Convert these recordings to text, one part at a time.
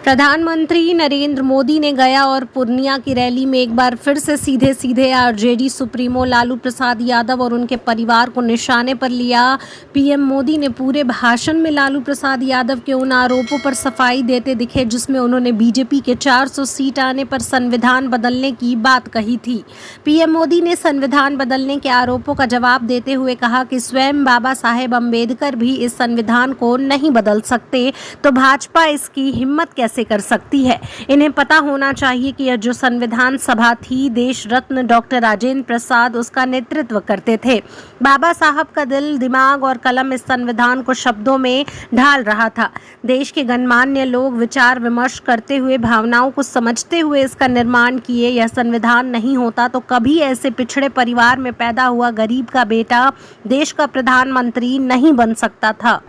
प्रधानमंत्री नरेंद्र मोदी ने गया और पूर्णिया की रैली में एक बार फिर से सीधे सीधे आरजेडी सुप्रीमो लालू प्रसाद यादव और उनके परिवार को निशाने पर लिया। पीएम मोदी ने पूरे भाषण में लालू प्रसाद यादव के उन आरोपों पर सफाई देते दिखे जिसमें उन्होंने बीजेपी के 400 सीट आने पर संविधान बदलने की बात कही थी। पीएम मोदी ने संविधान बदलने के आरोपों का जवाब देते हुए कहा कि स्वयं बाबा साहेब अम्बेडकर भी इस संविधान को नहीं बदल सकते, तो भाजपा इसकी हिम्मत कैसे कर सकती है। इन्हें पता होना चाहिए कि यह जो संविधान सभा थी, देश रत्न डॉक्टर राजेंद्र प्रसाद उसका नेतृत्व करते थे। बाबा साहब का दिल, दिमाग और कलम इस संविधान को शब्दों में ढाल रहा था। देश के गणमान्य लोग विचार विमर्श करते हुए, भावनाओं को समझते हुए इसका निर्माण किए। यह संविधान नहीं होता तो कभी ऐसे पिछड़े परिवार में पैदा हुआ गरीब का बेटा देश का प्रधानमंत्री नहीं बन सकता था।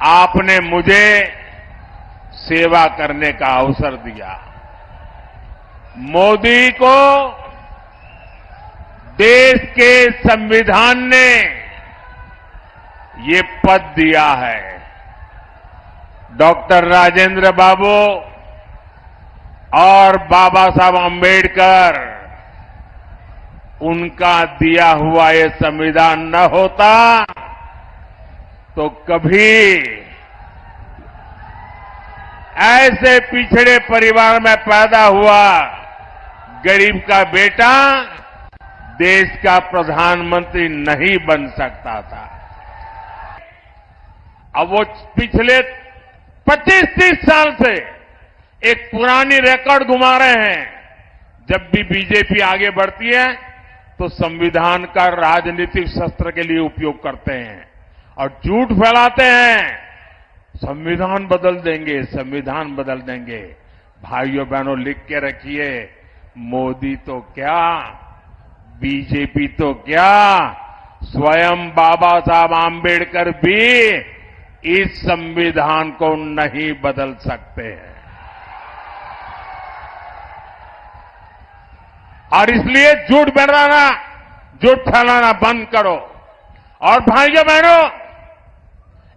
आपने मुझे सेवा करने का अवसर दिया। मोदी को देश के संविधान ने ये पद दिया है। डॉक्टर राजेंद्र बाबू और बाबा साहब अम्बेडकर, उनका दिया हुआ ये संविधान न होता तो कभी ऐसे पिछड़े परिवार में पैदा हुआ गरीब का बेटा देश का प्रधानमंत्री नहीं बन सकता था। अब वो पिछले 25-30 साल से एक पुरानी रिकॉर्ड घुमा रहे हैं। जब भी बीजेपी आगे बढ़ती है तो संविधान का राजनीतिक शस्त्र के लिए उपयोग करते हैं और झूठ फैलाते हैं। संविधान बदल देंगे, संविधान बदल देंगे। भाइयों बहनों, लिख के रखिए, मोदी तो क्या, बीजेपी तो क्या, स्वयं बाबा साहब आम्बेडकर भी इस संविधान को नहीं बदल सकते हैं। और इसलिए झूठ फैलाना बंद करो। और भाइयों बहनों,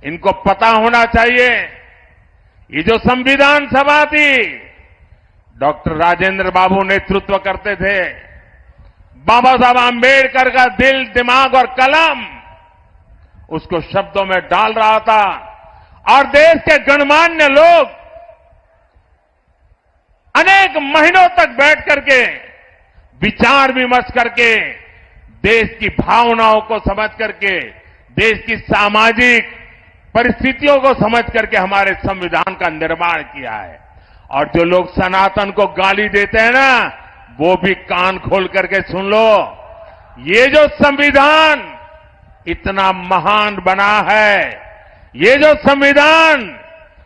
इनको पता होना चाहिए, ये जो संविधान सभा थी, डॉक्टर राजेंद्र बाबू नेतृत्व करते थे। बाबा साहब आम्बेडकर का दिल, दिमाग और कलम उसको शब्दों में डाल रहा था। और देश के गणमान्य लोग अनेक महीनों तक बैठ करके विचार विमर्श करके, देश की भावनाओं को समझ करके, देश की सामाजिक परिस्थितियों को समझ करके हमारे संविधान का निर्माण किया है। और जो लोग सनातन को गाली देते हैं ना, वो भी कान खोल करके सुन लो। ये जो संविधान इतना महान बना है, ये जो संविधान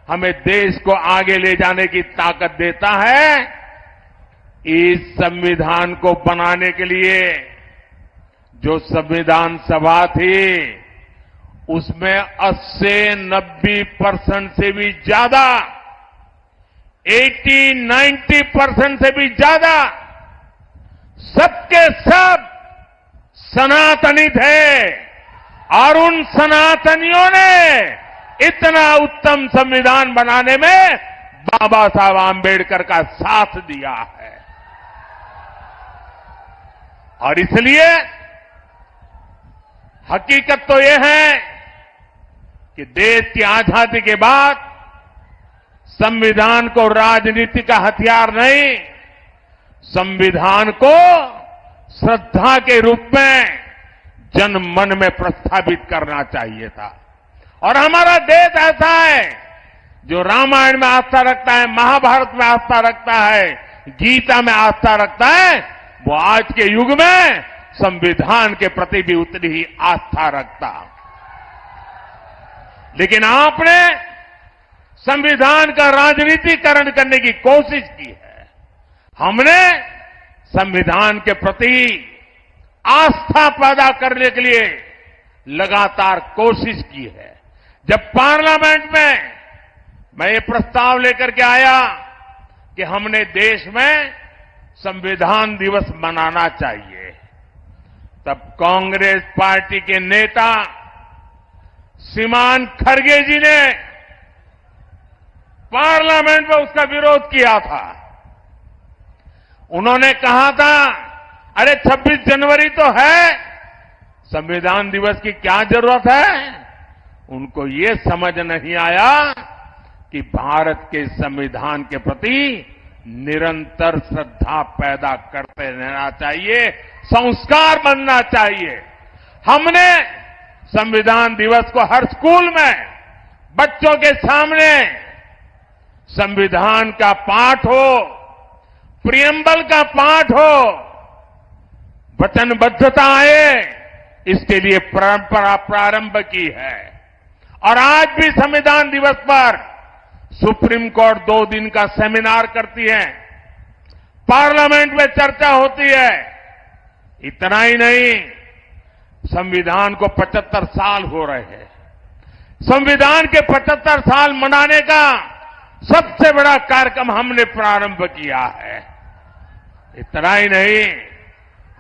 हमें देश को आगे ले जाने की ताकत देता है, इस संविधान को बनाने के लिए जो संविधान सभा थी, उसमें 80-90% से भी ज्यादा, 80-90% से भी ज्यादा सबके सब सनातनी थे। और उन सनातनियों ने इतना उत्तम संविधान बनाने में बाबा साहब आम्बेडकर का साथ दिया है। और इसलिए हकीकत तो यह है कि देश की आजादी के बाद संविधान को राजनीति का हथियार नहीं, संविधान को श्रद्धा के रूप में जन मन में प्रस्थापित करना चाहिए था। और हमारा देश ऐसा है जो रामायण में आस्था रखता है, महाभारत में आस्था रखता है, गीता में आस्था रखता है, वो आज के युग में संविधान के प्रति भी उतनी ही आस्था रखता। लेकिन आपने संविधान का राजनीतिकरण करने की कोशिश की है। हमने संविधान के प्रति आस्था पैदा करने के लिए लगातार कोशिश की है। जब पार्लियामेंट में मैं ये प्रस्ताव लेकर के आया कि हमने देश में संविधान दिवस मनाना चाहिए, तब कांग्रेस पार्टी के नेता श्रीमान खड़गे जी ने पार्लियामेंट में उसका विरोध किया था। उन्होंने कहा था, अरे 26 जनवरी तो है, संविधान दिवस की क्या जरूरत है? उनको ये समझ नहीं आया कि भारत के संविधान के प्रति निरंतर श्रद्धा पैदा करते रहना चाहिए, संस्कार बनना चाहिए। हमने संविधान दिवस को हर स्कूल में बच्चों के सामने संविधान का पाठ हो, प्रियम्बल का पाठ हो, वचनबद्धता आए, इसके लिए परंपरा प्रारंभ की है। और आज भी संविधान दिवस पर सुप्रीम कोर्ट 2 दिन का सेमिनार करती है, पार्लियामेंट में चर्चा होती है। इतना ही नहीं, संविधान को 75 साल हो रहे हैं। संविधान के 75 साल मनाने का सबसे बड़ा कार्यक्रम हमने प्रारंभ किया है। इतना ही नहीं,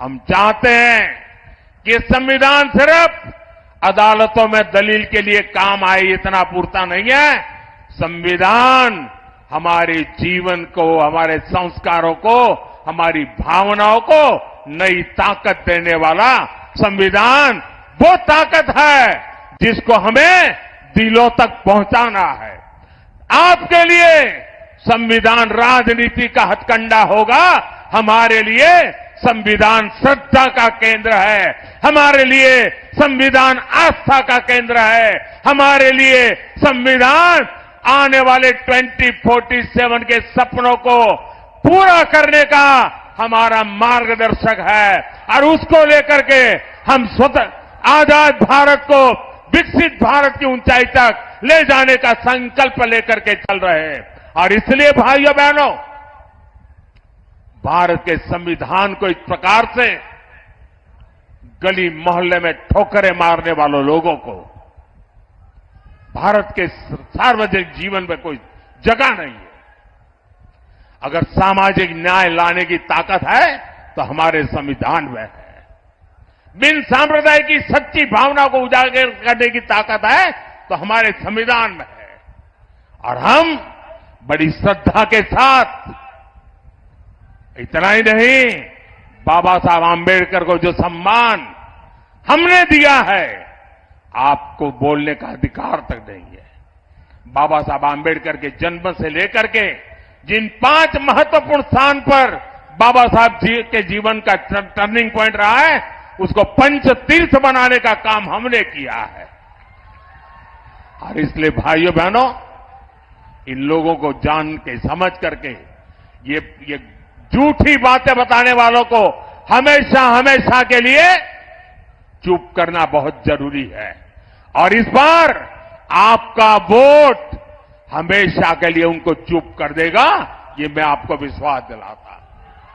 हम चाहते हैं कि संविधान सिर्फ अदालतों में दलील के लिए काम आए, इतना पूरता नहीं है। संविधान हमारे जीवन को, हमारे संस्कारों को, हमारी भावनाओं को नई ताकत देने वाला संविधान वो ताकत है जिसको हमें दिलों तक पहुंचाना है। आपके लिए संविधान राजनीति का हथकंडा होगा, हमारे लिए संविधान श्रद्धा का केंद्र है, हमारे लिए संविधान आस्था का केंद्र है, हमारे लिए संविधान आने वाले 2047 के सपनों को पूरा करने का हमारा मार्गदर्शक है। और उसको लेकर के हम स्वतः आजाद भारत को विकसित भारत की ऊंचाई तक ले जाने का संकल्प लेकर के चल रहे हैं। और इसलिए भाइयों बहनों, भारत के संविधान को इस प्रकार से गली मोहल्ले में ठोकरें मारने वालों लोगों को भारत के सार्वजनिक जीवन में कोई जगह नहीं है। अगर सामाजिक न्याय लाने की ताकत है तो हमारे संविधान में है। बिन सांप्रदाय की सच्ची भावना को उजागर करने की ताकत है तो हमारे संविधान में है। और हम बड़ी श्रद्धा के साथ, इतना ही नहीं, बाबा साहब आंबेडकर को जो सम्मान हमने दिया है, आपको बोलने का अधिकार तक नहीं है। बाबा साहब आंबेडकर के जन्म से लेकर के जिन 5 महत्वपूर्ण स्थान पर बाबा साहब जी के जीवन का टर्निंग पॉइंट रहा है, उसको पंच तीर्थ बनाने का काम हमने किया है। और इसलिए भाइयों बहनों, इन लोगों को जान के समझ करके ये झूठी बातें बताने वालों को हमेशा हमेशा के लिए चुप करना बहुत जरूरी है। और इस बार आपका वोट हमेशा के लिए उनको चुप कर देगा, ये मैं आपको विश्वास दिलाता हूं।